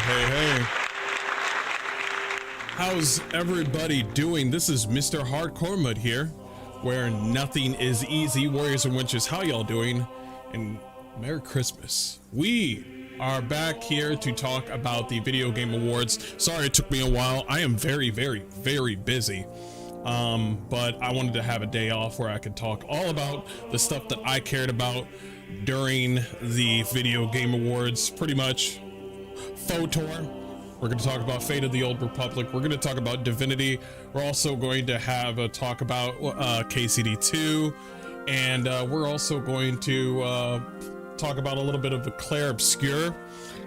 Hey. How's everybody doing? This is Mr. Hardcore Mud here, where nothing is easy. Warriors and Winches, how y'all doing? And Merry Christmas. We are back here to talk about the Video Game Awards. Sorry it took me a while. I am very busy. But I wanted to have a day off where I could talk all about the stuff that I cared about during the Video Game Awards. Pretty much Fotor. We're going to talk about Fate of the Old Republic. We're going to talk about Divinity. We're also going to have a talk about KCD2, and we're also going to talk about a little bit of the Clair Obscur,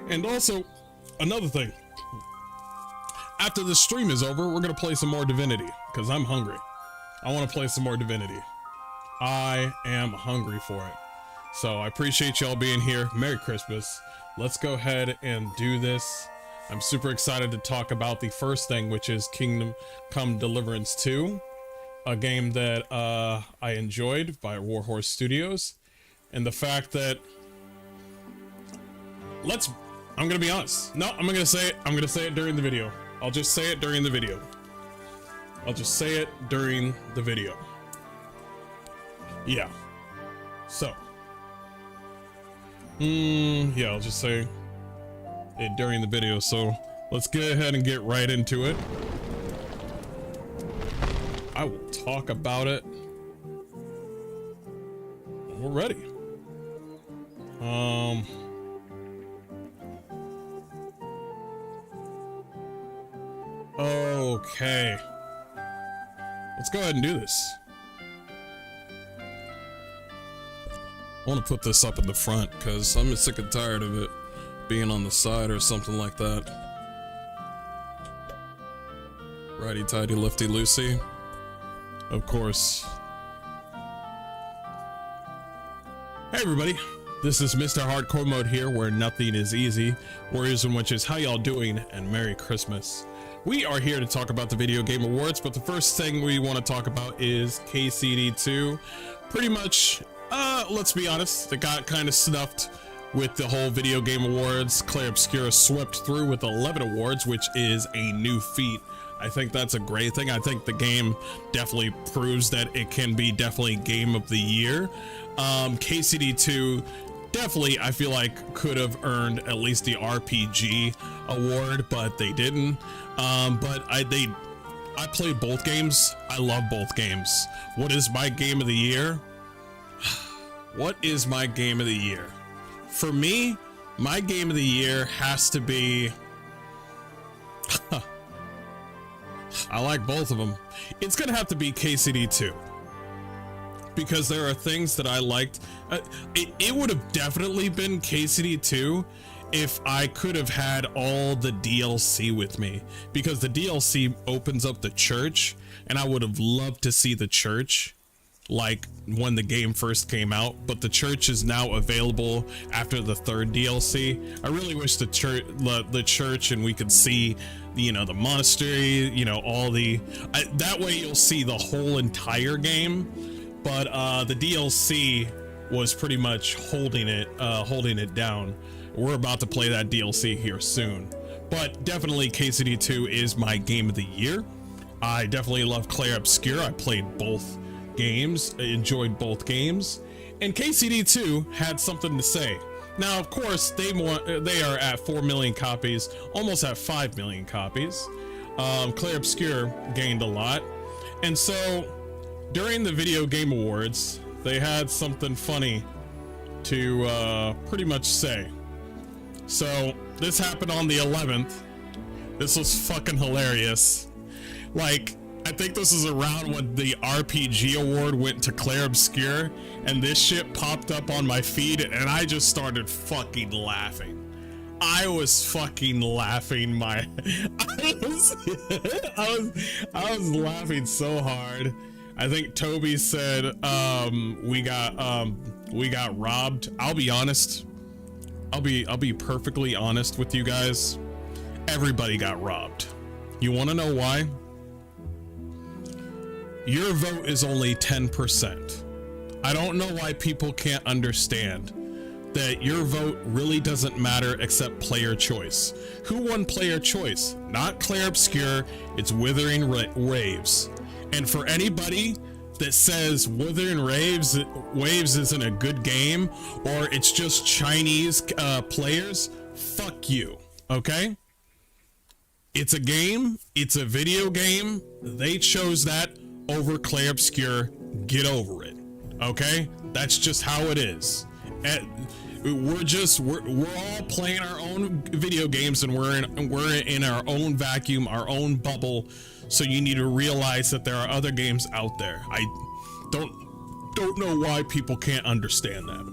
and also another thing. After the stream is over, we're going to play some more Divinity because I'm hungry. I want to play some more Divinity. I am hungry for it. So I appreciate y'all being here. Merry Christmas. Let's go ahead and do this. I'm super excited to talk about the first thing, which is Kingdom Come Deliverance 2, a game that I enjoyed by Warhorse Studios, and the fact that I'm gonna be honest. No, I'm gonna say it. I'm gonna say it during the video. I'll just say it during the video. Yeah. So. Yeah, I'll just say it during the video. So let's go ahead and get right into it. I will talk about it when we're ready. Okay. Let's go ahead and do this. I want to put this up in the front because I'm sick and tired of it being on the side or something like that. Righty tighty lefty loosey. Of course. Hey everybody, this is Mr. Hardcore Mode here, where nothing is easy. Warriors and Witches, how y'all doing? And Merry Christmas. We are here to talk about the Video Game Awards, but the first thing we want to talk about is KCD2. Pretty much, let's be honest, it got kind of snuffed with the whole Video Game Awards. Clair Obscur swept through with 11 awards, which is a new feat. I think that's a great thing. I think the game definitely proves that it can be definitely Game of the Year. KCD2 definitely, I feel like, could have earned at least the RPG award, but they didn't. But I played both games. I love both games. What is my game of the year? What is my game of the year? For me, my game of the year has to be... I like both of them. It's gonna have to be KCD2. Because there are things that I liked. It would have definitely been KCD2 if I could have had all the DLC with me. Because the DLC opens up the church, and I would have loved to see the church like when the game first came out, but the church is now available after the third DLC. I really wish the church and we could see, you know, the monastery, you know, all the that way you'll see the whole entire game. But the DLC was pretty much holding it down. We're about to play that DLC here soon, but definitely KCD2 is my game of the year. I definitely love Clair Obscur. I played both games, enjoyed both games, and KCD2 had something to say. Now, of course, they are at 4 million copies, almost at 5 million copies. Clair Obscur gained a lot, and so during the Video Game Awards, they had something funny to pretty much say. So this happened on the 11th. This was fucking hilarious. Like, I think this is around when the RPG award went to Clair Obscur, and this shit popped up on my feed, and I just started fucking laughing. I was fucking laughing I was laughing so hard. I think Toby said we got robbed. I'll be honest. I'll be perfectly honest with you guys. Everybody got robbed. You want to know why? Your vote is only 10%. I don't know why people can't understand that your vote really doesn't matter except player choice. Who won player choice? Not Clair Obscur, it's Withering Waves. And for anybody that says Withering Waves isn't a good game, or it's just Chinese players, fuck you, okay? It's a game, it's a video game, they chose that over Clair Obscur, get over it, okay? That's just how it is. And we're all playing our own video games, and we're in our own vacuum, our own bubble. So you need to realize that there are other games out there. I don't know why people can't understand that.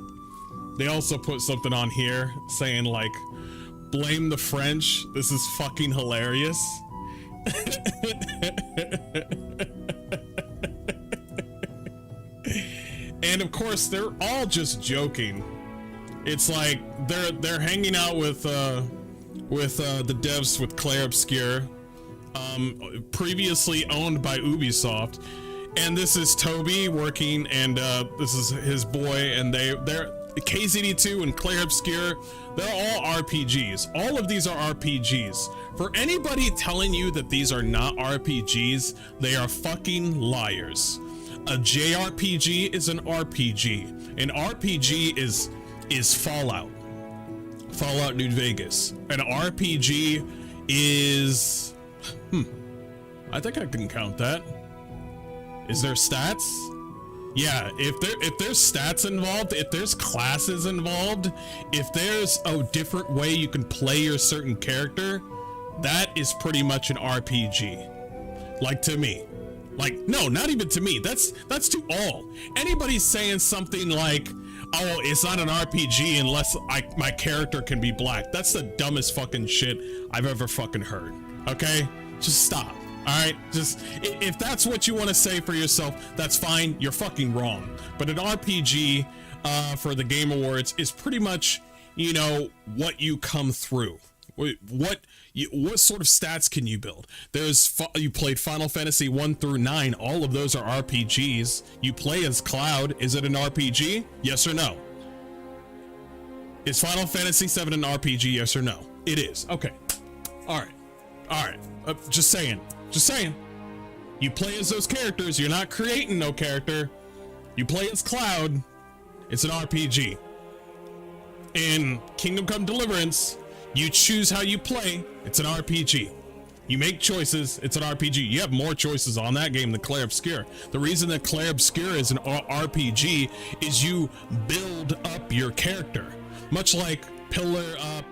They also put something on here saying like, blame the French. This is fucking hilarious. And of course, they're all just joking. It's like they're hanging out with the devs with Clair Obscur, previously owned by Ubisoft, and this is Toby working, and this is his boy, and they're KZD2 and Clair Obscur. They're all RPGs. All of these are RPGs. For anybody telling you that these are not RPGs, they are fucking liars. A JRPG is an RPG. An RPG is Fallout New Vegas. An RPG is I think I can count that. Is there stats? Yeah, if there's stats involved, if there's classes involved, if there's a different way you can play your certain character, that is pretty much an RPG. Like, to me. Like, no, not even to me. That's to all. Anybody's saying something like, oh, it's not an RPG unless my character can be black. That's the dumbest fucking shit I've ever fucking heard. Okay? Just stop. All right? Just, if that's what you want to say for yourself, that's fine. You're fucking wrong. But an RPG for the Game Awards is pretty much, you know, what you come through. What sort of stats can you build? You played Final Fantasy 1 through 9. All of those are RPGs. You play as Cloud. Is it an RPG? Yes or no? Is Final Fantasy 7 an RPG? Yes or no? It is. Okay. All right. Just saying. You play as those characters. You're not creating no character. You play as Cloud. It's an RPG. In Kingdom Come Deliverance, you choose how you play. It's an RPG. You make choices. It's an RPG. You have more choices on that game than Clair Obscur. The reason that Clair Obscur is an RPG is you build up your character. Much like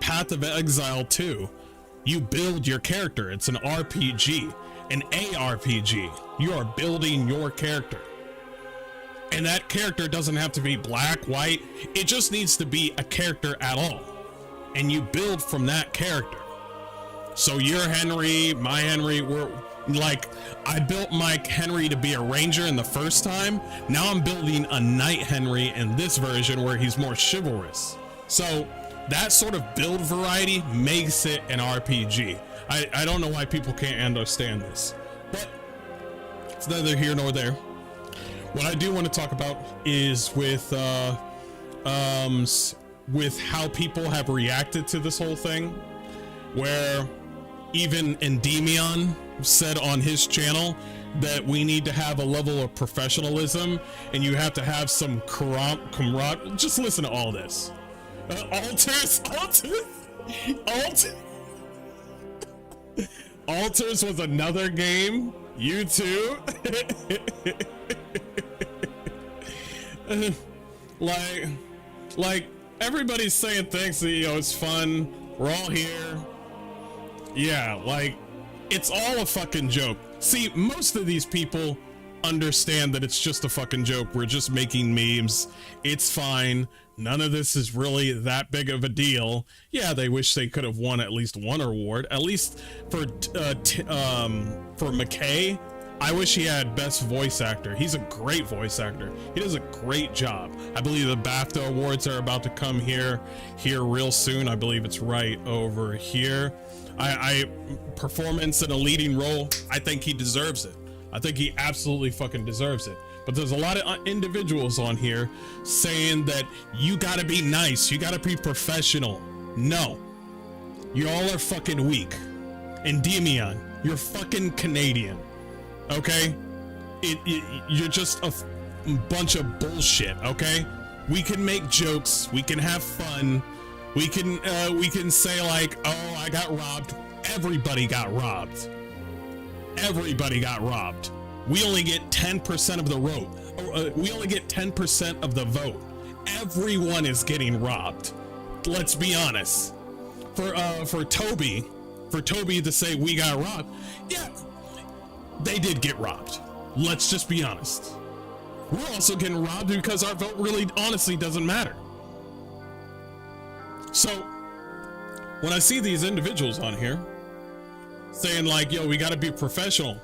Path of Exile 2. You build your character. It's an RPG. An ARPG. You are building your character. And that character doesn't have to be black, white. It just needs to be a character at all. And you build from that character. So your Henry, my Henry, we're like, I built my Henry to be a ranger in the first time. Now I'm building a knight Henry in this version where he's more chivalrous. So that sort of build variety makes it an RPG. I don't know why people can't understand this, but it's neither here nor there. What I do want to talk about is with how people have reacted to this whole thing, where even Endymion said on his channel that we need to have a level of professionalism and you have to have some camaraderie. Just listen to all this. Alters was another game. You too. like everybody's saying thanks, CEO. It's fun. We're all here. Yeah, like, it's all a fucking joke. See, most of these people understand that it's just a fucking joke. We're just making memes. It's fine. None of this is really that big of a deal. Yeah, they wish they could have won at least one award. At least for McKay, I wish he had best voice actor. He's a great voice actor. He does a great job. I believe the BAFTA awards are about to come here real soon. I believe it's right over here. Performance in a leading role, I think he deserves it. I think he absolutely fucking deserves it. but there's a lot of individuals on here saying that you gotta be nice, you gotta be professional. No, you all are fucking weak. Endymion, you're fucking Canadian, okay? You're just a bunch of bullshit, okay? We can make jokes, we can have fun, we can say like, oh, I got robbed. Everybody got robbed. Everybody got robbed. We only get 10% of the vote. We only get 10% of the vote. Everyone is getting robbed. Let's be honest. For Toby to say we got robbed, yeah, they did get robbed. Let's just be honest. We're also getting robbed because our vote really honestly doesn't matter. So when I see these individuals on here saying like, yo, we gotta be professional.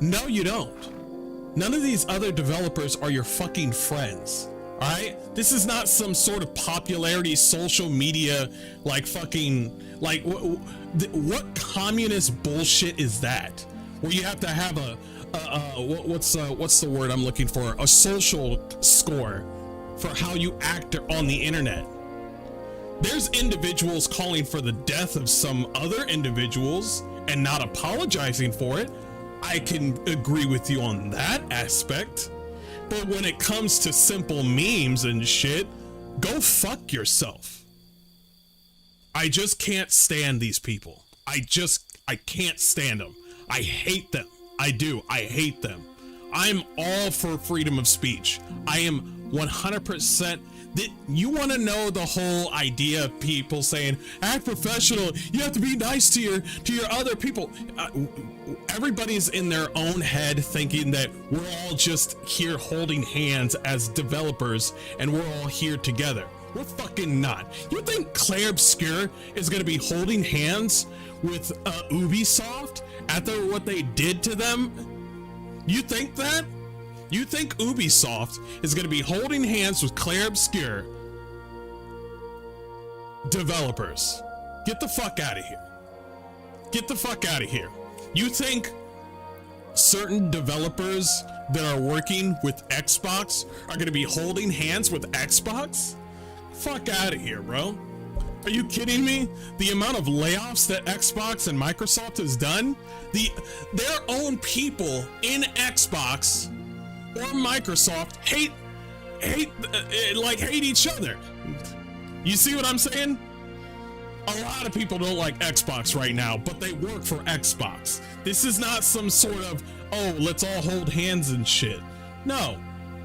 No, you don't. None of these other developers are your fucking friends. All right, this is not some sort of popularity social media like fucking like what communist bullshit is that, where you have to have what's the word I'm looking for, a social score for how you act on the internet. There's individuals calling for the death of some other individuals and not apologizing for it. I can agree with you on that aspect. But when it comes to simple memes and shit, go fuck yourself. I just can't stand these people. I can't stand them. I hate them. I do. I hate them. I'm all for freedom of speech. I am 100%. You want to know the whole idea of people saying, act professional, you have to be nice to your other people. Everybody's in their own head thinking that we're all just here holding hands as developers and we're all here together. We're fucking not. You think Clair Obscur is going to be holding hands with Ubisoft after what they did to them? You think that? You think Ubisoft is going to be holding hands with Clair Obscur developers? Get the fuck out of here. Get the fuck out of here. You think certain developers that are working with Xbox are going to be holding hands with Xbox? Fuck out of here, bro. Are you kidding me? The amount of layoffs that Xbox and Microsoft has done, their own people in Xbox or Microsoft hate each other. You see what I'm saying? A lot of people don't like Xbox right now, but they work for Xbox. This is not some sort of, oh, let's all hold hands and shit. No,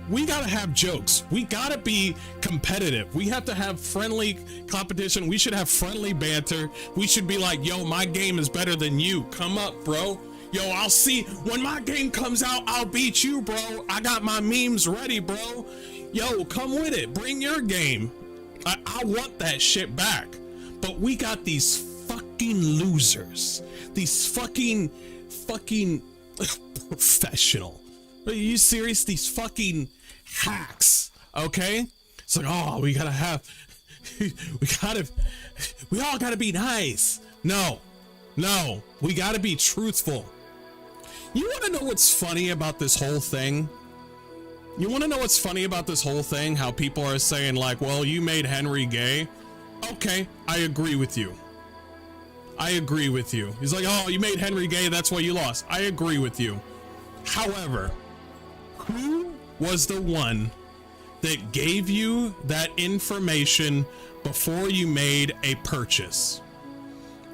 we gotta have jokes. We gotta be competitive. We have to have friendly competition. We should have friendly banter. We should be like, yo, my game is better than you. Come up, bro. Yo, I'll see when my game comes out, I'll beat you, bro. I got my memes ready, bro. Yo, come with it. Bring your game. I want that shit back. But we got these fucking losers. These fucking professional. Are you serious? These fucking hacks. Okay? It's like, oh, we all gotta be nice. No, we gotta be truthful. You want to know what's funny about this whole thing? How people are saying like, well, you made Henry gay. Okay, I agree with you. He's like, oh, you made Henry gay, that's why you lost. I agree with you. However, who was the one that gave you that information before you made a purchase?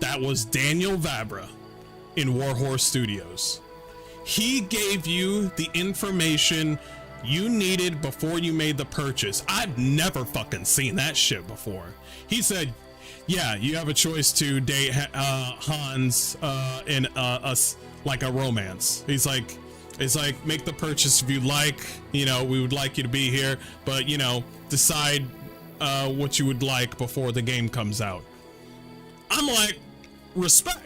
That was Daniel Vabra in Warhorse Studios. He gave you the information you needed before you made the purchase. I've never fucking seen that shit before. He said, yeah, you have a choice to date Hans in like a romance. It's like, make the purchase if you like, we would like you to be here, but decide what you would like before the game comes out. I'm like, respect.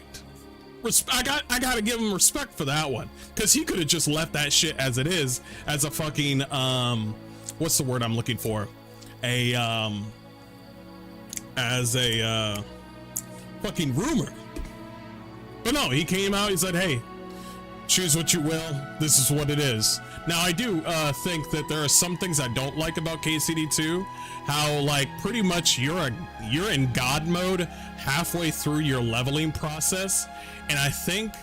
I gotta give him respect for that one, because he could have just left that shit as it is, as a fucking what's the word I'm looking for, as a fucking rumor. But no, he came out, he said, hey, choose what you will. This is what it is. Now, I do think that there are some things I don't like about KCD2. How, like, pretty much you're in God mode halfway through your leveling process. And I think,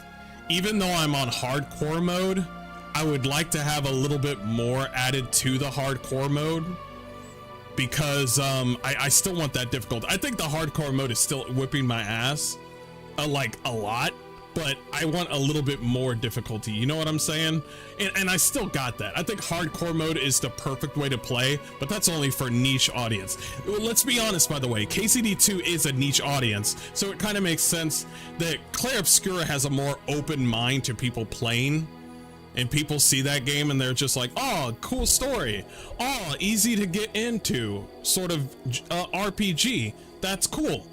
even though I'm on hardcore mode, I would like to have a little bit more added to the hardcore mode. Because I still want that difficult. I think the hardcore mode is still whipping my ass, like, a lot. But I want a little bit more difficulty, you know what I'm saying? And I still got that. I think hardcore mode is the perfect way to play, but that's only for niche audience. Let's be honest, by the way, KCD2 is a niche audience, so it kind of makes sense that Clair Obscur has a more open mind to people playing, and people see that game and they're just like, oh, cool story. Oh, easy to get into, sort of RPG. That's cool.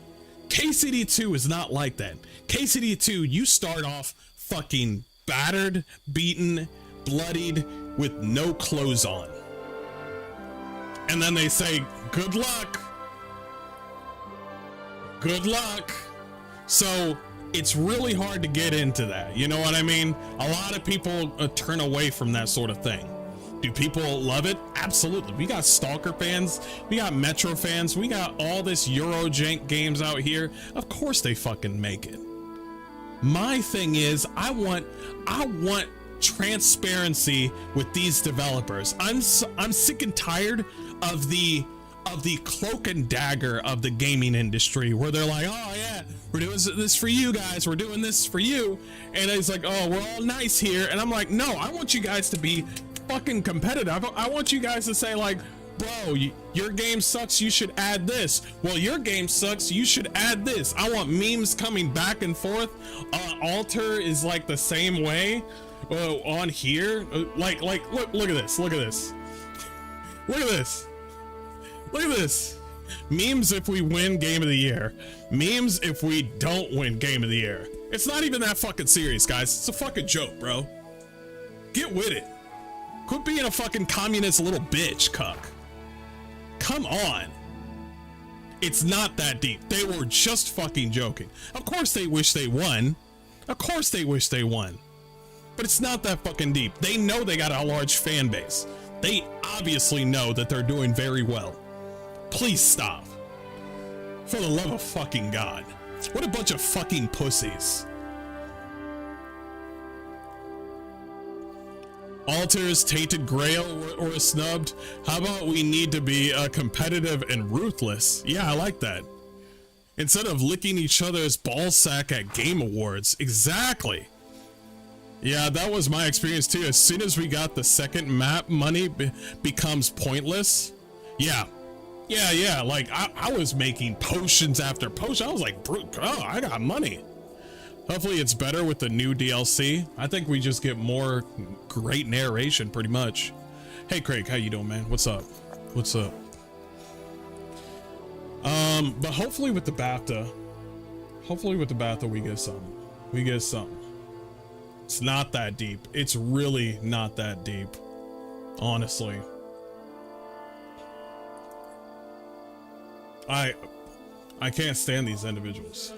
KCD2 is not like that. KCD2, you start off fucking battered, beaten, bloodied, with no clothes on. And then they say, good luck. Good luck. So it's really hard to get into that. You know what I mean? A lot of people turn away from that sort of thing. Do people love it? Absolutely. We got Stalker fans, we got Metro fans, we got all this Eurojank games out here. Of course they fucking make it. My thing is, I want transparency with these developers. I'm sick and tired of the cloak and dagger of the gaming industry, where they're like, oh yeah, we're doing this for you guys, we're doing this for you, and it's like, oh, we're all nice here. And I'm like, no, I want you guys to be fucking competitive. I want you guys to say, like, bro, your game sucks, you should add this. Well, your game sucks, you should add this. I want memes coming back and forth. Alter is like the same way on here. Like look at this, look at this, look at this, look at this. Memes if we win game of the year, memes if we don't win game of the year. It's not even that fucking serious, guys. It's a fucking joke, bro. Get with it. Quit being a fucking communist little bitch, cuck. Come on. It's not that deep. They were just fucking joking. Of course they wish they won. Of course they wish they won. But it's not that fucking deep. They know they got a large fan base. They obviously know that they're doing very well. Please stop. For the love of fucking God. What a bunch of fucking pussies. Alters, Tainted Grail, or snubbed. How about we need to be competitive and ruthless? Yeah, I like that. Instead of licking each other's ballsack at game awards. Exactly. Yeah, that was my experience too. As soon as we got the second map, money becomes pointless. Yeah. Like I was making potions after potion. I was like, oh, I got money. Hopefully it's better with the new DLC. I think we just get more great narration pretty much. Hey Craig, how you doing, man? What's up? What's up? But hopefully with the BAFTA we get something. We get something. It's not that deep. It's really not that deep. Honestly. I can't stand these individuals.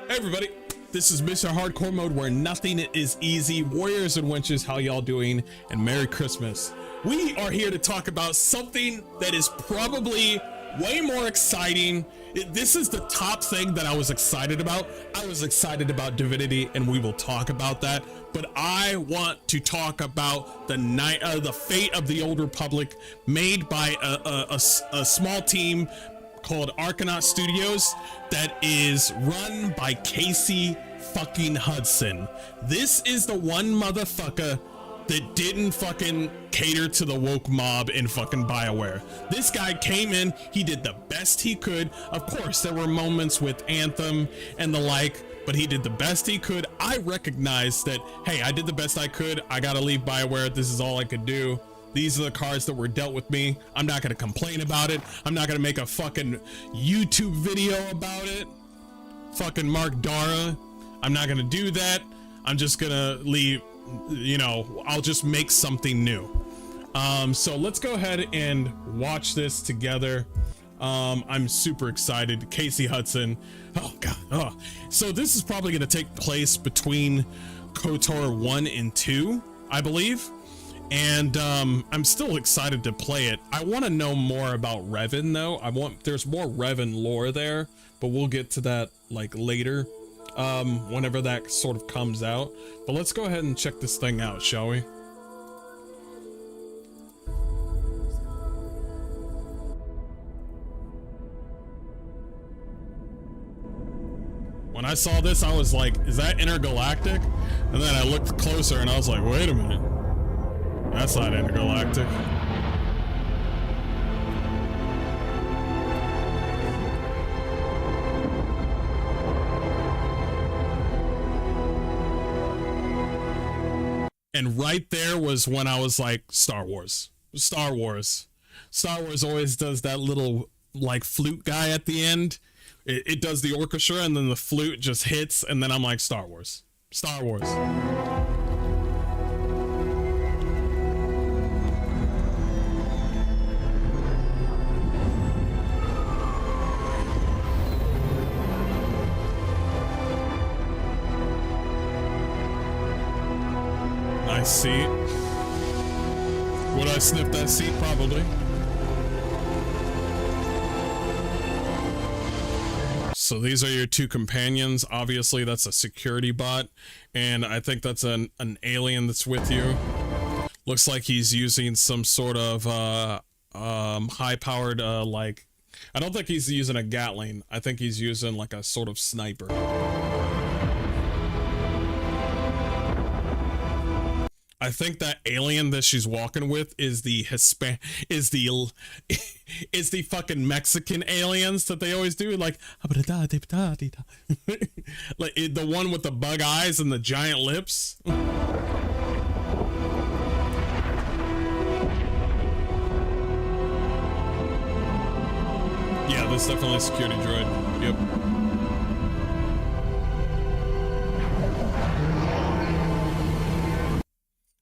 Hey everybody, this is Mr. Hardcore Mode, where nothing is easy. Warriors and wenches, how y'all doing? And Merry Christmas. We are here to talk about something that is probably way more exciting. This is the top thing that I was excited about. I was excited about Divinity, and we will talk about that. But I want to talk about the fate of the Old Republic, made by a small team called Arcanaut Studios that is run by Casey fucking Hudson. This is the one motherfucker that didn't fucking cater to the woke mob in fucking BioWare. This guy came in, he did the best he could. Of course, there were moments with Anthem and the like, but he did the best he could. I recognized that, hey, I did the best I could. I gotta leave BioWare. This is all I could do. These are the cards that were dealt with me. I'm not gonna complain about it. I'm not gonna make a fucking YouTube video about it. Fucking Mark Dara. I'm not gonna do that. I'm just gonna leave, you know, I'll just make something new. So let's go ahead and watch this together. I'm super excited. Casey Hudson. Oh god. Oh. So this is probably going to take place between KOTOR 1 and 2, I believe. And I'm still excited to play it. I want to know more about Revan though. There's more Revan lore there, but we'll get to that like later, whenever that sort of comes out. But let's go ahead and check this thing out, shall we? When I saw this, I was like, is that intergalactic? And then I looked closer and I was like, wait a minute. That's not intergalactic. And right there was when I was like, Star Wars. Star Wars. Star Wars always does that little like flute guy at the end. It does the orchestra and then the flute just hits and then I'm like, Star Wars. Star Wars. Nice seat. Would I sniff that seat? Probably. So these are your two companions. Obviously that's a security bot, and I think that's an alien that's with you. Looks like he's using some sort of high-powered like, I don't think he's using a Gatling. I think he's using like a sort of sniper. I think that alien that she's walking with is the is the fucking Mexican aliens that they always do, like like the one with the bug eyes and the giant lips. Yeah, this is definitely a security droid. Yep.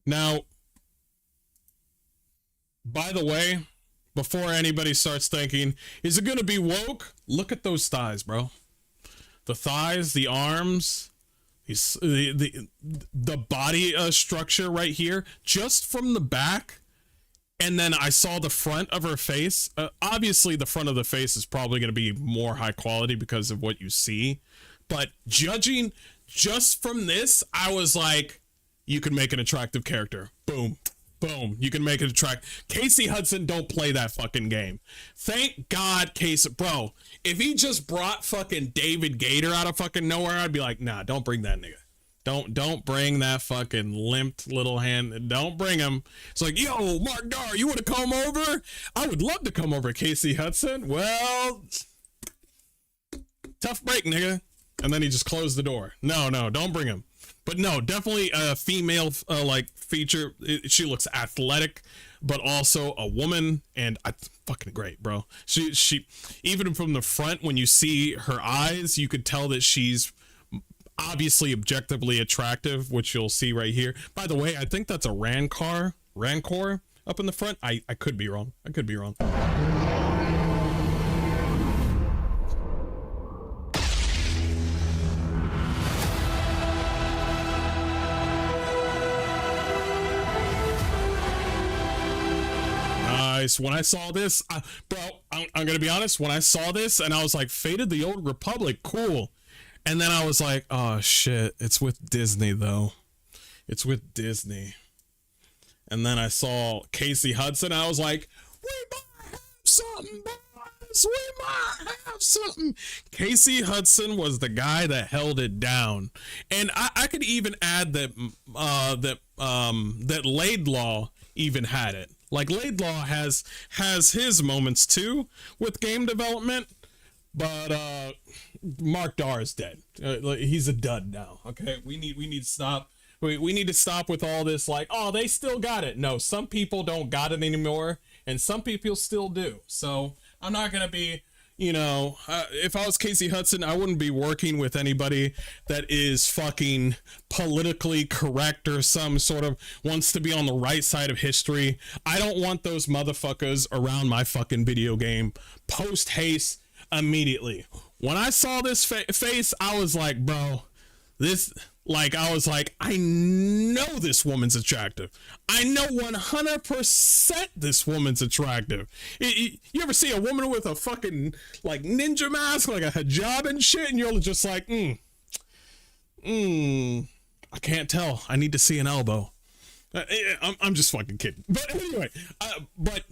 Now, by the way, before anybody starts thinking, is it going to be woke? Look at those thighs, bro. The thighs, the arms, the body structure right here, just from the back. And then I saw the front of her face. Obviously, the front of the face is probably going to be more high quality because of what you see. But judging just from this, I was like, you can make an attractive character. Boom. Boom. You can make it attractive. Casey Hudson don't play that fucking game. Thank God Casey... Bro, if he just brought fucking David Gator out of fucking nowhere, I'd be like, nah, don't bring that nigga. Don't bring that fucking limped little hand. Don't bring him. It's like, yo, Mark Dar, you want to come over? I would love to come over, Casey Hudson. Well, tough break, nigga. And then he just closed the door. No, don't bring him. But no, definitely a female like feature. She looks athletic, but also a woman, and fucking great, bro. She even from the front, when you see her eyes, you could tell that she's obviously objectively attractive, which you'll see right here. By the way, I think that's a Rancor up in the front. I could be wrong. I could be wrong. When I saw this, bro, I'm gonna be honest, when I saw this and I was like, Fate of the Old Republic, cool. And then I was like, oh shit, it's with Disney though. It's with Disney. And then I saw Casey Hudson, I was like, we might have something, boys. We might have something. Casey Hudson was the guy that held it down. And I could even add that Laidlaw even had it. Like, Laidlaw has his moments too with game development, but Mark Dar is dead. He's a dud now. Okay, we need to stop. We need to stop with all this like, oh, they still got it. No, some people don't got it anymore, and some people still do. So I'm not gonna be, You know, if I was Casey Hudson, I wouldn't be working with anybody that is fucking politically correct or some sort of wants to be on the right side of history. I don't want those motherfuckers around my fucking video game. Post haste immediately. When I saw this face, I was like, bro, I know this woman's attractive. I know 100% this woman's attractive. You ever see a woman with a fucking, like, ninja mask, like a hijab and shit, and you're just like, I can't tell. I need to see an elbow. I'm just fucking kidding. But anyway, but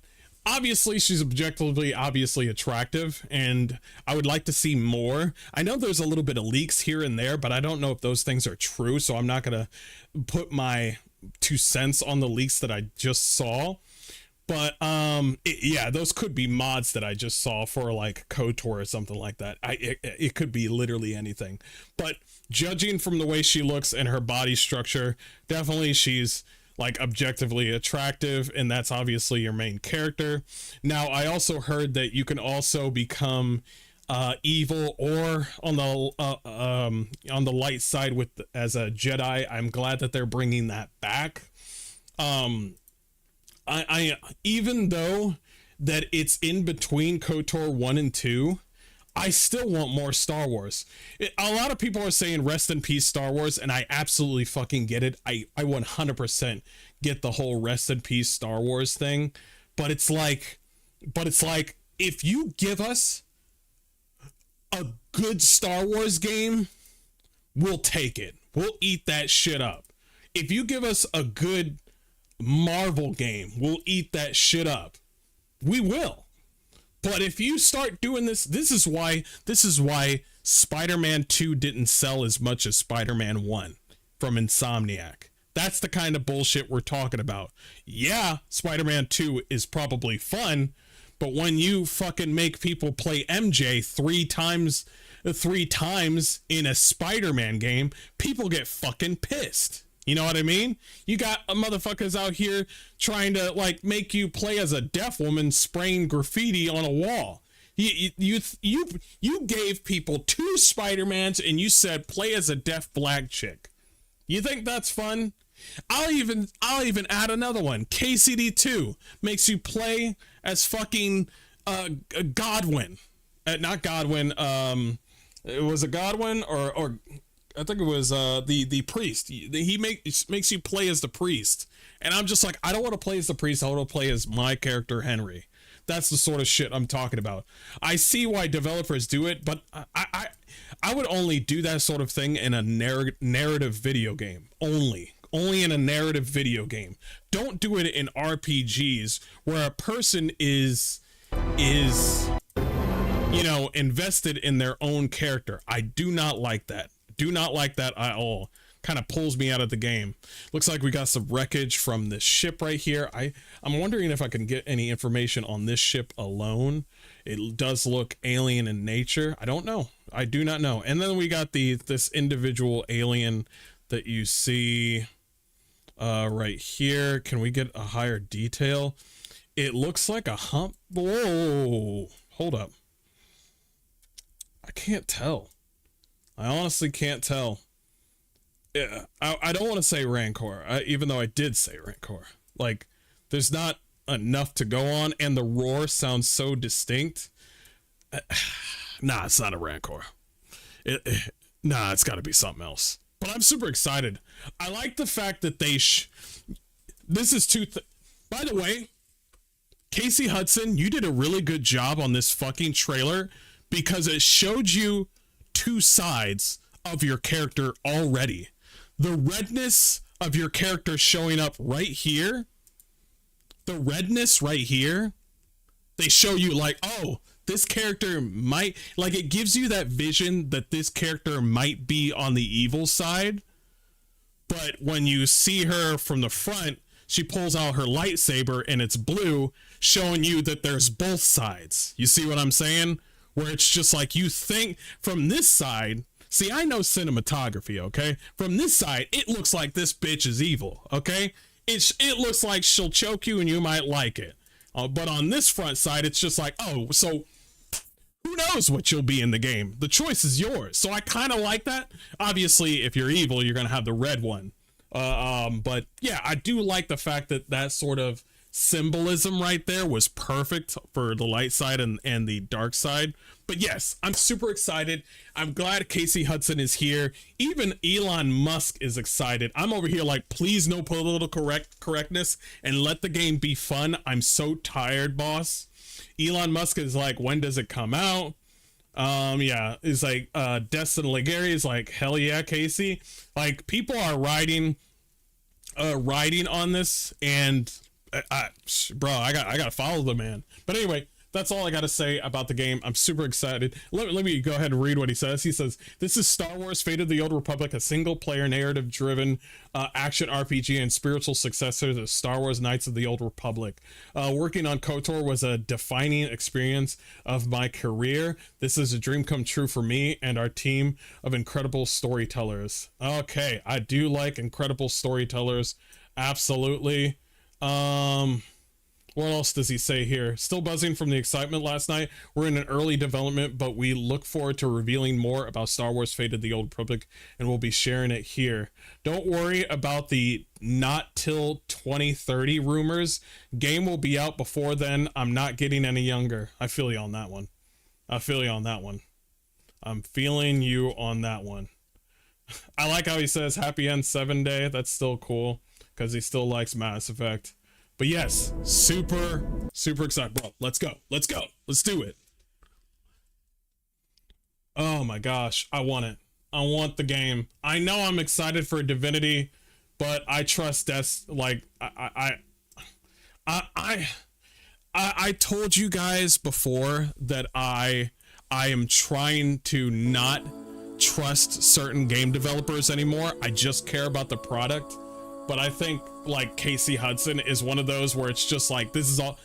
obviously she's objectively obviously attractive, and I would like to see more. I know there's a little bit of leaks here and there, but I don't know if those things are true, so I'm not gonna put my 2 cents on the leaks that I just saw. But yeah, those could be mods that I just saw for like KOTOR or something like that. It could be literally anything. But judging from the way she looks and her body structure, definitely she's like objectively attractive, and that's obviously your main character. Now, I also heard that you can also become evil or on the light side with as a Jedi. I'm glad that they're bringing that back. I even though that it's in between KOTOR 1 and 2, I still want more Star Wars. A lot of people are saying rest in peace Star Wars, and I absolutely fucking get it. I 100% get the whole rest in peace Star Wars thing, but it's like if you give us a good Star Wars game, we'll take it. We'll eat that shit up. If you give us a good Marvel game, we'll eat that shit up. We will. But if you start doing this is why Spider-Man 2 didn't sell as much as Spider-Man 1 from Insomniac. That's the kind of bullshit we're talking about. Yeah, Spider-Man 2 is probably fun, but when you fucking make people play MJ three times in a Spider-Man game, people get fucking pissed. You know what I mean? You got motherfuckers out here trying to like make you play as a deaf woman spraying graffiti on a wall. You gave people 2 Spider-Mans and you said play as a deaf black chick. You think that's fun? I'll even add another one. KCD2 makes you play as fucking Godwin. Not Godwin. It was a Godwin or I think it was the priest. He makes you play as the priest, and I'm just like, I don't want to play as the priest. I want to play as my character Henry. That's the sort of shit I'm talking about. I see why developers do it, but I would only do that sort of thing in a narrative video game. Only in a narrative video game. Don't do it in RPGs where a person is invested in their own character. I do not like that. Do not like that at all. Kind of pulls me out of the game. Looks like we got some wreckage from this ship right here. I'm wondering if I can get any information on this ship alone. It does look alien in nature. I don't know. I do not know. And then we got this individual alien that you see right here. Can we get a higher detail? It looks like a hump. Whoa, hold up. I can't tell. I honestly can't tell. Yeah, I don't want to say Rancor, even though I did say Rancor. Like, there's not enough to go on, and the roar sounds so distinct. Nah, it's not a Rancor. Nah, it's got to be something else. But I'm super excited. I like the fact that this is by the way, Casey Hudson, you did a really good job on this fucking trailer because it showed you 2 sides of your character already. The redness of your character showing up right here. The redness right here. They show you like, oh, this character might, like, it gives you that vision that this character might be on the evil side. But when you see her from the front, she pulls out her lightsaber and it's blue, showing you that there's both sides. You see what I'm saying? Where it's just like, you think from this side, see, I know cinematography, okay? From this side, it looks like this bitch is evil, okay? It looks like she'll choke you and you might like it. But on this front side, it's just like, oh, so who knows what you'll be in the game? The choice is yours. So I kind of like that. Obviously, if you're evil, you're going to have the red one. But yeah, I do like the fact that that sort of symbolism right there was perfect for the light side and the dark side. But yes, I'm super excited. I'm glad Casey Hudson is here. Even Elon Musk is excited. I'm over here like, please no political correctness and let the game be fun. I'm so tired, boss. Elon Musk is like, when does it come out? Yeah, it's like Destin Legary is like, hell yeah, Casey. Like, people are riding on this, and bro, I gotta follow the man. But anyway, that's all I gotta say about the game. I'm super excited. Let me go ahead and read what he says. He says, this is Star Wars Fate of the Old Republic, a single player narrative driven action RPG and spiritual successor to Star Wars Knights of the Old Republic. Working on KOTOR was a defining experience of my career. This is a dream come true for me and our team of incredible storytellers. Okay, I do like incredible storytellers. Absolutely. What else does he say here? Still buzzing from the excitement last night. We're in an early development, but we look forward to revealing more about Star Wars Fate of the Old Republic, and we'll be sharing it here. Don't worry about the not till 2030 rumors. Game will be out before then. I'm not getting any younger. I feel you on that one. I feel you on that one. I'm feeling you on that one. I like how he says Happy End 7 Day. That's still cool because he still likes Mass Effect. But yes, super excited, bro. Let's go. Let's do it. Oh my gosh, I want it. I want the game. I know I'm excited for Divinity, but I trust like I told you guys before that I am trying to not trust certain game developers anymore. I just care about the product. But I think like Casey Hudson is one of those where it's just like, this is all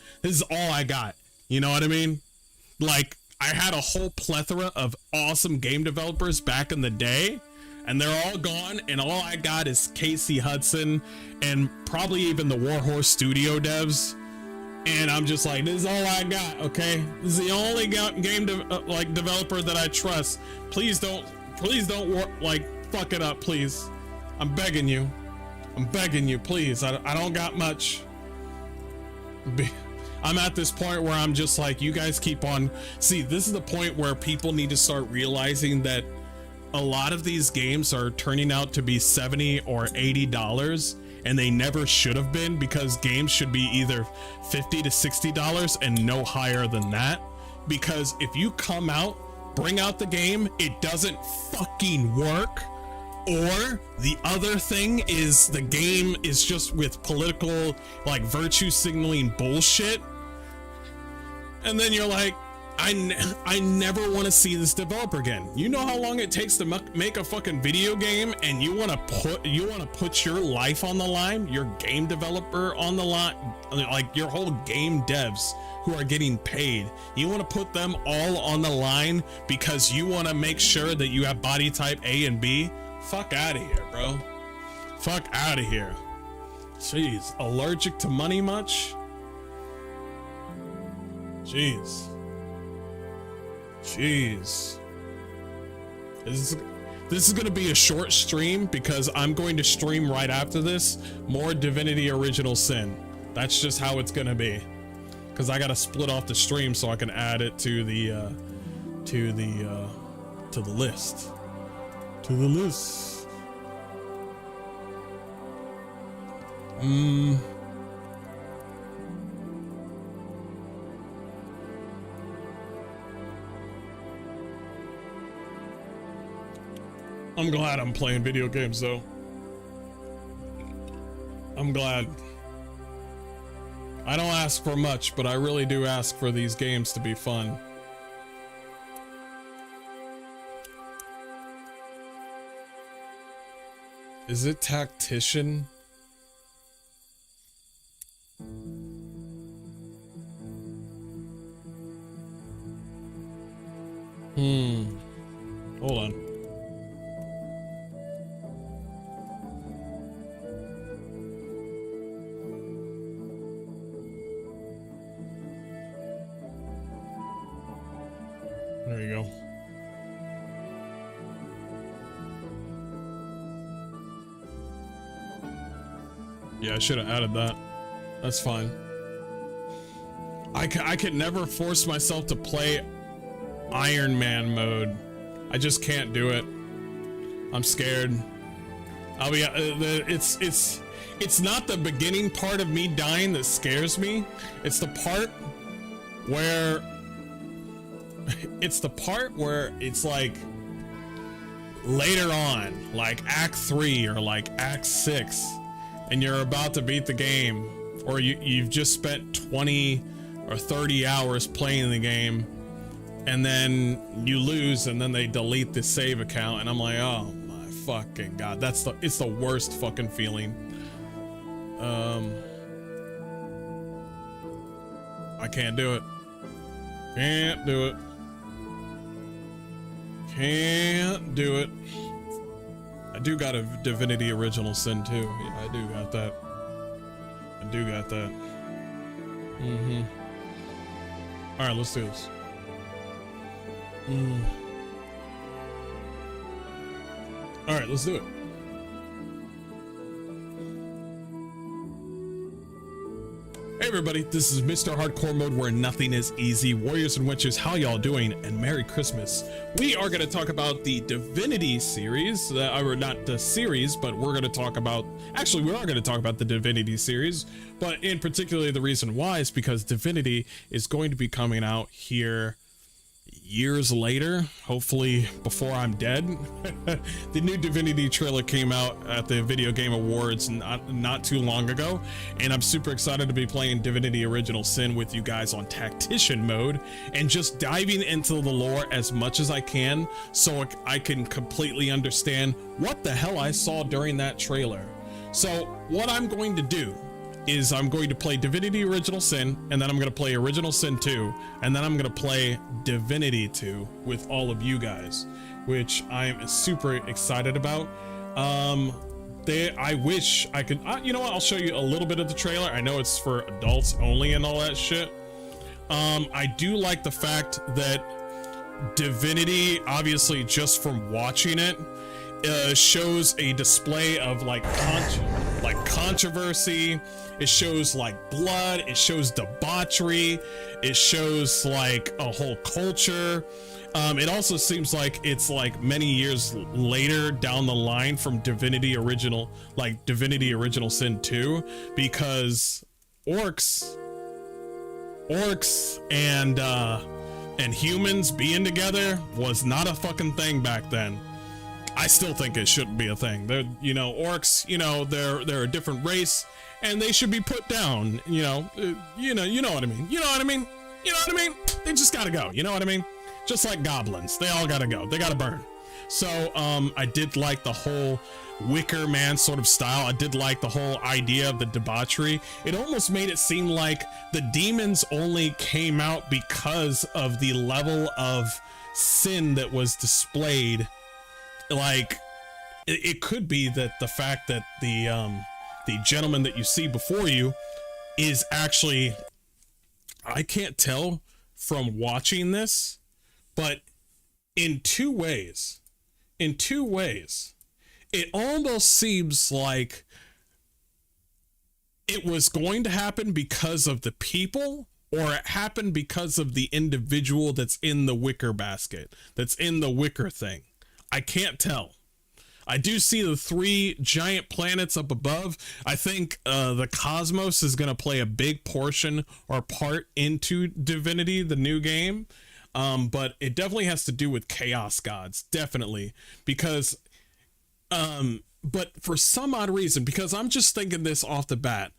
I got. You know what I mean? Like, I had a whole plethora of awesome game developers back in the day, and they're all gone, and all I got is Casey Hudson and probably even the Warhorse Studio devs. And I'm just like, this is all I got, okay? This is the only game developer that I trust. Please don't like fuck it up, please. I'm begging you. I'm begging you, please. I don't got much. I'm at this point where I'm just like, you guys keep on. See, this is the point where people need to start realizing that a lot of these games are turning out to be $70 or $80, and they never should have been, because games should be either $50 to $60 and no higher than that. Because if you come out, bring out the game, it doesn't fucking work. Or the other thing is the game is just with political, like, virtue signaling bullshit. And then you're like, I never want to see this developer again. You know how long it takes to make a fucking video game, and you want to put your life on the line, your game developer on the line, like your whole game devs who are getting paid. You want to put them all on the line because you want to make sure that you have body type A and B. Fuck out of here, bro. Fuck out of here. Jeez, allergic to money much? Jeez. This is gonna be a short stream because I'm going to stream right after this more Divinity Original Sin. That's just how it's gonna be. Because I gotta split off the stream so I can add it to the list. To the list. I'm glad I'm playing video games though. I'm glad. I don't ask for much, but I really do ask for these games to be fun. Is it Tactician? Hold on. Yeah, I should have added that. That's fine. I could never force myself to play Iron Man mode. I just can't do it. I'm scared. I'll be it's not the beginning part of me dying that scares me. It's the part where it's like later on, like Act 3 or like Act 6, and you're about to beat the game, or you've just spent 20 or 30 hours playing the game, and then you lose, and then they delete the save account, and I'm like, oh my fucking god, it's the worst fucking feeling. I can't do it. Can't do it. Can't do it. I do got a Divinity Original Sin too. Yeah, I do got that. I do got that. Mm-hmm. All right, let's do this. All right, let's do it. Hey everybody, this is Mr. Hardcore Mode, where nothing is easy. Warriors and witches, how y'all doing? And Merry Christmas. We are going to talk about the Divinity series, or not the series, but we're going to talk about, actually we are going to talk about the Divinity series, but in particular the reason why is because Divinity is going to be coming out here years later, hopefully before I'm dead. The new Divinity trailer came out at the Video Game Awards not too long ago, and I'm super excited to be playing Divinity Original Sin with you guys on Tactician mode and just diving into the lore as much as I can so I can completely understand what the hell I saw during that trailer. So what I'm going to do is I'm going to play Divinity Original Sin, and then I'm going to play Original Sin 2, and then I'm going to play Divinity 2 with all of you guys, which I'm super excited about. I wish I could, you know what, I'll show you a little bit of the trailer. I know it's for adults only and all that shit. I do like the fact that Divinity, obviously just from watching it, shows a display of like controversy. It shows like blood, it shows debauchery, it shows like a whole culture. It also seems like it's like many years later down the line from Divinity Original Sin 2, because orcs and humans being together was not a fucking thing back then. I still think it shouldn't be a thing. They're, you know, orcs, you know, they're a different race, and they should be put down. You know what I mean. You know what I mean. You know what I mean. They just gotta go. You know what I mean. Just like goblins, they all gotta go. They gotta burn. So I did like the whole Wicker Man sort of style. I did like the whole idea of the debauchery. It almost made it seem like the demons only came out because of the level of sin that was displayed. Like it could be that the fact that the gentleman that you see before you is actually, I can't tell from watching this, but in two ways, it almost seems like it was going to happen because of the people, or it happened because of the individual that's in the wicker basket, that's in the wicker thing. I can't tell. I do see the 3 giant planets up above. I think the cosmos is going to play a big portion or part into Divinity, the new game. But it definitely has to do with chaos gods, definitely. Because, but for some odd reason, because I'm just thinking this off the bat,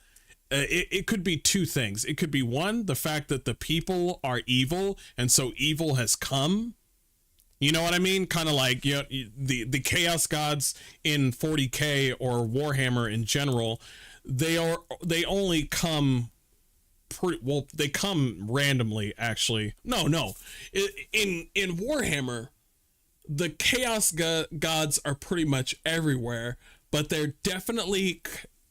it could be 2 things. It could be 1, the fact that the people are evil, and so evil has come. You know what I mean? Kind of like, you know, the chaos gods in 40K or Warhammer in general, they only come they come randomly, actually. No. In Warhammer, the chaos gods are pretty much everywhere, but they're definitely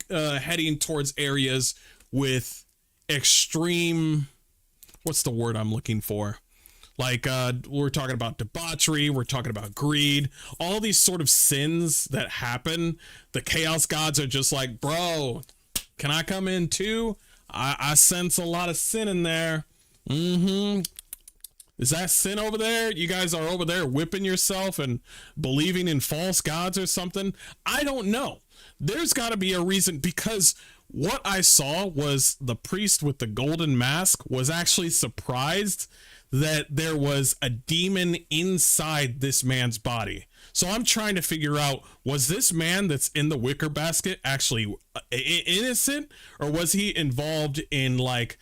heading towards areas with extreme, what's the word I'm looking for? Like, we're talking about debauchery, we're talking about greed, all these sort of sins that happen. The chaos gods are just like, bro, Can I come in too? I sense a lot of sin in there. Mm-hmm. Is that sin over there? You guys are over there whipping yourself and believing in false gods or something? I don't know. There's got to be a reason, because what I saw was the priest with the golden mask was actually surprised that there was a demon inside this man's body. So I'm trying to figure out, was this man that's in the wicker basket actually innocent, or was he involved in like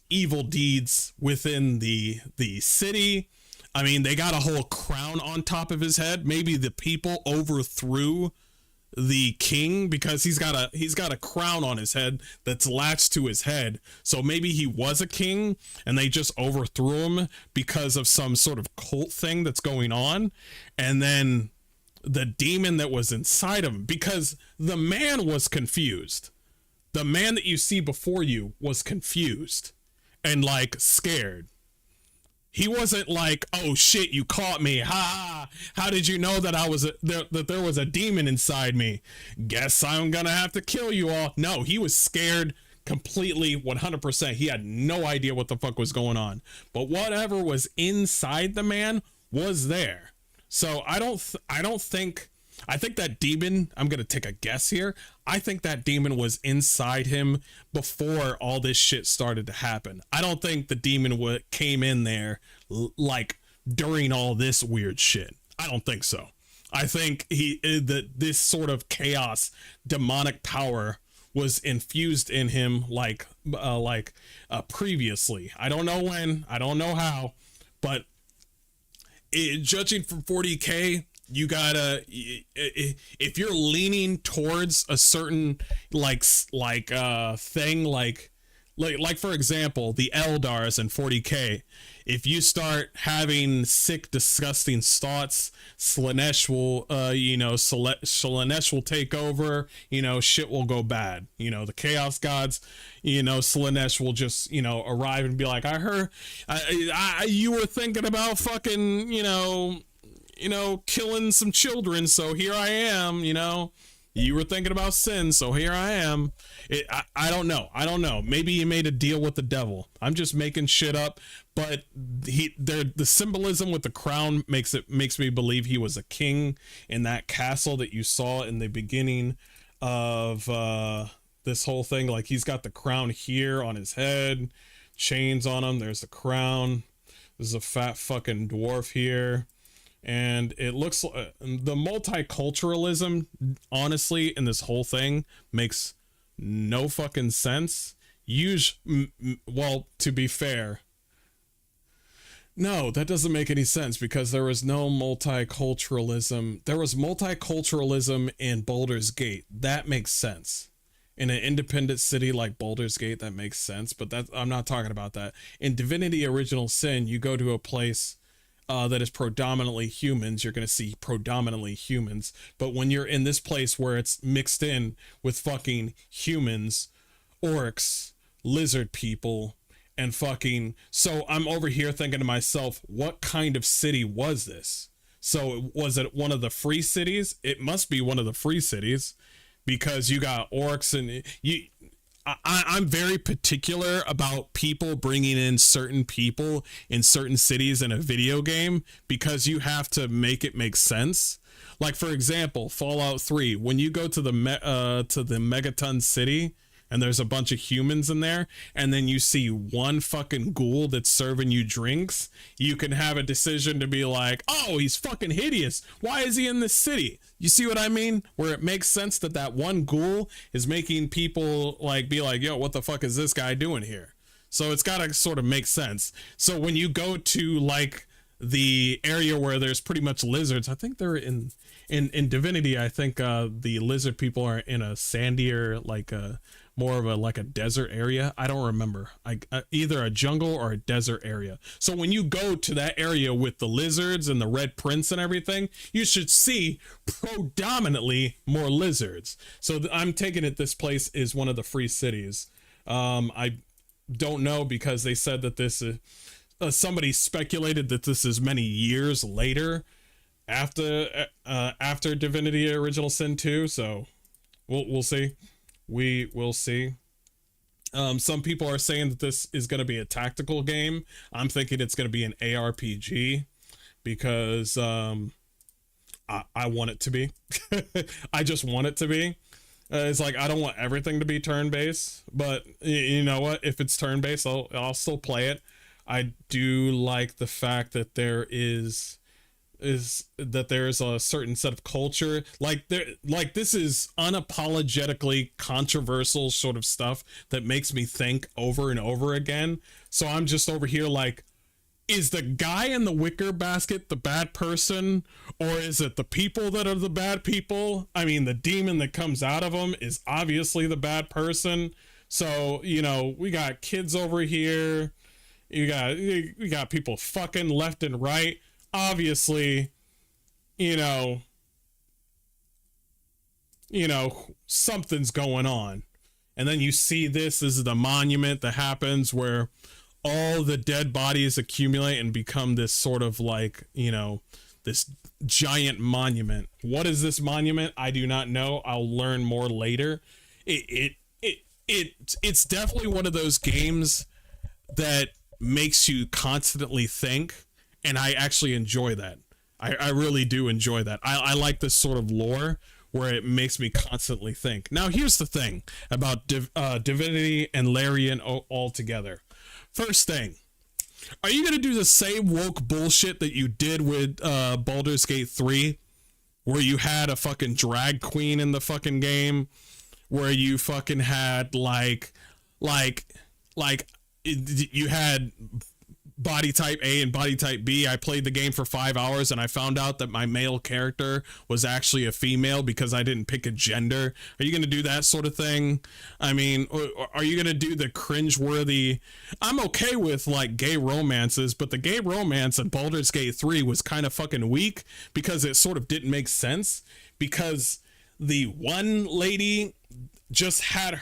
evil deeds within the city? I mean, they got a whole crown on top of his head. Maybe the people overthrew the king because he's got a crown on his head that's latched to his head. So maybe he was a king and they just overthrew him because of some sort of cult thing that's going on. And then the demon that was inside of him, because the man was confused. The man that you see before you was confused and like scared. He wasn't like, oh shit, you caught me. Ha! How did you know that that there was a demon inside me? Guess I'm gonna have to kill you all. No, he was scared completely, 100%. He had no idea what the fuck was going on. But whatever was inside the man was there. So I think that demon, I'm going to take a guess here. I think that demon was inside him before all this shit started to happen. I don't think the demon came in there like during all this weird shit. I don't think so. I think this sort of chaos, demonic power was infused in him like previously. I don't know when, I don't know how, but judging from 40K, you gotta, if you're leaning towards a certain thing, like for example, the Eldars in 40K, if you start having sick, disgusting thoughts, Slanesh will take over, shit will go bad. The Chaos Gods, Slanesh will just, arrive and be like, I heard, you were thinking about fucking, killing some children, so here I am. You were thinking about sin, so here I am. I don't know. Maybe he made a deal with the devil. I'm just making shit up, but the symbolism with the crown makes me believe he was a king in that castle that you saw in the beginning of this whole thing. Like, he's got the crown here on his head, chains on him. There's the crown. There's a fat fucking dwarf here. And it looks like the multiculturalism, honestly, in this whole thing makes no fucking sense. Well, to be fair, no, that doesn't make any sense, because there was no multiculturalism. There was multiculturalism in Baldur's Gate. That makes sense. In an independent city like Baldur's Gate, that makes sense. But I'm not talking about that. In Divinity Original Sin, you go to a place that is predominantly humans, you're going to see predominantly humans. But when you're in this place where it's mixed in with fucking humans, orcs, lizard people, and fucking... So I'm over here thinking to myself, what kind of city was this? So was it one of the free cities? It must be one of the free cities, because you got orcs and... I'm very particular about people bringing in certain people in certain cities in a video game, because you have to make it make sense. Like, for example, Fallout 3, when you go to the Megaton City and there's a bunch of humans in there, and then you see one fucking ghoul that's serving you drinks, you can have a decision to be like, oh, he's fucking hideous. Why is he in this city? You see what I mean? Where it makes sense that one ghoul is making people be like, yo, what the fuck is this guy doing here? So it's gotta sort of make sense. So when you go to the area where there's pretty much lizards, I think they're in Divinity, I think the lizard people are in a sandier, more of a desert area. I don't remember. Either a jungle or a desert area. So when you go to that area with the lizards and the red prince and everything, you should see predominantly more lizards. So I'm taking it this place is one of the free cities. I don't know, because they said that this somebody speculated that this is many years later after Divinity Original Sin 2. So we'll see. We will see. Some people are saying that this is going to be a tactical game. I'm thinking it's going to be an ARPG because I want it to be. I just want it to be. It's like I don't want everything to be turn-based, but you know what? If it's turn-based, I'll still play it. I do like the fact that there is there's a certain set of culture, like this is unapologetically controversial sort of stuff that makes me think over and over again. So I'm just over here like, is the guy in the wicker basket the bad person, or is it the people that are the bad people? I mean, the demon that comes out of them is obviously the bad person. So, you know, we got kids over here, we got people fucking left and right. Obviously, you know, something's going on. And then you see this is the monument that happens where all the dead bodies accumulate and become this sort of like, you know, this giant monument. What is this monument? I do not know. I'll learn more later. It's definitely one of those games that makes you constantly think, and I actually enjoy that. I really do enjoy that. I like this sort of lore where it makes me constantly think. Now, here's the thing about Divinity and Larian all together. First thing, are you going to do the same woke bullshit that you did with Baldur's Gate 3, where you had a fucking drag queen in the fucking game, where you fucking had like you had body type A and body type B? I played the game for 5 hours and I found out that my male character was actually a female because I didn't pick a gender. Are you going to do that sort of thing? I mean, are you going to do the cringeworthy? I'm okay with like gay romances, but the gay romance in Baldur's Gate 3 was kind of fucking weak because it sort of didn't make sense, because the one lady just had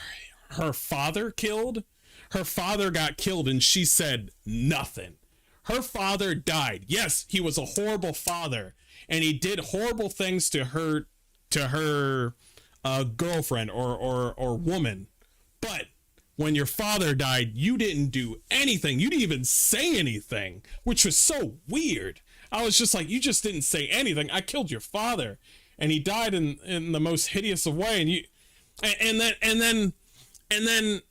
her father killed. Her father got killed and she said nothing. Her father died. Yes, he was a horrible father and he did horrible things to her girlfriend or woman. But when your father died, you didn't do anything. You didn't even say anything, which was so weird. I was just like, you just didn't say anything. I killed your father and he died in the most hideous of way. And then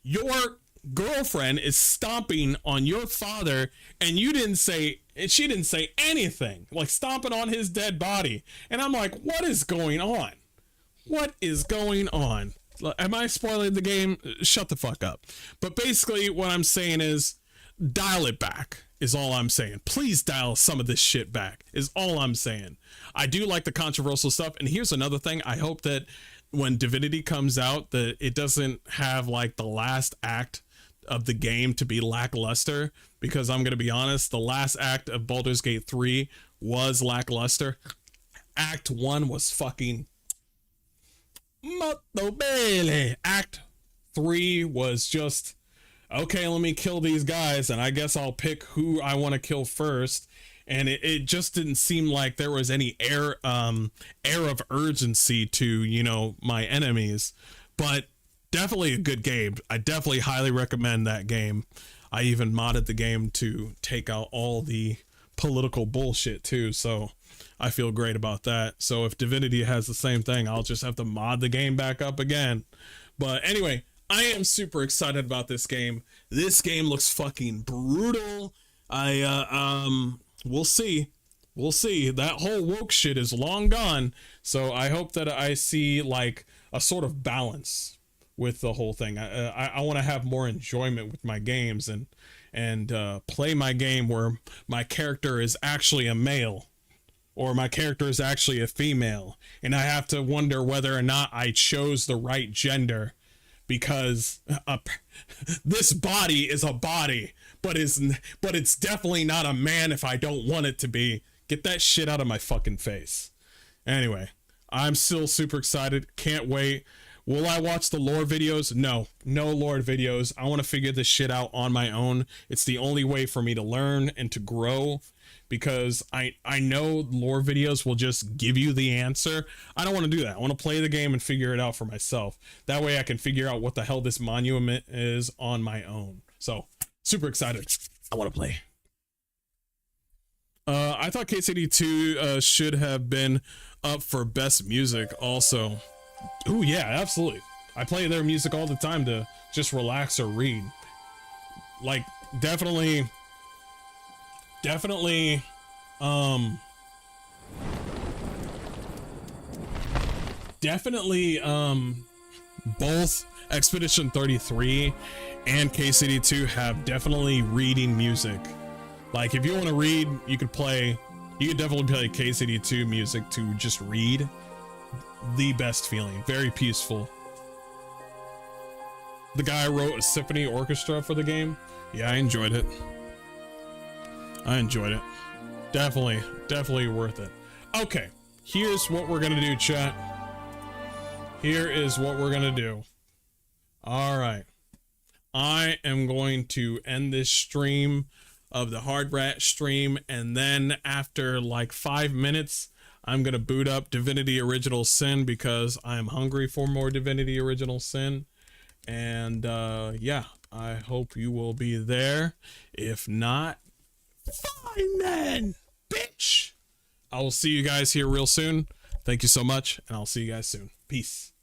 your girlfriend is stomping on your father and she didn't say anything, like stomping on his dead body. And I'm like, what is going on? Am I spoiling the game? Shut the fuck up. But basically what I'm saying is dial it back is all I'm saying. Please dial some of this shit back is all I'm saying. I do like the controversial stuff. And here's another thing. I hope that when Divinity comes out, that it doesn't have like the last act of the game to be lackluster, because I'm going to be honest, the last act of Baldur's Gate 3 was lackluster. Act 1 was fucking molto bene. Act 3 was just, okay, let me kill these guys and I guess I'll pick who I want to kill first. And it just didn't seem like there was any air of urgency to, you know, my enemies. But definitely a good game. I definitely highly recommend that game. I even modded the game to take out all the political bullshit too, so I feel great about that. So if Divinity has the same thing, I'll just have to mod the game back up again. But anyway, I am super excited about this game. This game looks fucking brutal. We'll see. That whole woke shit is long gone, so I hope that I see like a sort of balance with the whole thing. I want to have more enjoyment with my games and play my game where my character is actually a male or my character is actually a female, and I have to wonder whether or not I chose the right gender, because this body is a body, but it's definitely not a man if I don't want it to be. Get that shit out of my fucking face. Anyway, I'm still super excited. Can't wait. Will I watch the lore videos? No lore videos. I want to figure this shit out on my own. It's the only way for me to learn and to grow, because I know lore videos will just give you the answer. I don't want to do that. I want to play the game and figure it out for myself. That way I can figure out what the hell this monument is on my own. So super excited. I want to play. I thought KCD2 should have been up for best music also. Oh yeah, absolutely. I play their music all the time to just relax or read. Like definitely both Expedition 33 and KCD2 have definitely reading music. Like if you want to read, you could definitely play KCD2 music to just read. The best feeling, very peaceful. The guy wrote a symphony orchestra for the game. Yeah, I enjoyed it. Definitely worth it. Okay, here's what we're gonna do, chat. Here is what we're gonna do. All right, I am going to end this stream of the Hard Rat stream, and then after like 5 minutes, I'm gonna boot up Divinity Original Sin because I'm hungry for more Divinity Original Sin. And yeah, I hope you will be there. If not, fine then, bitch. I will see you guys here real soon. Thank you so much, and I'll see you guys soon. Peace.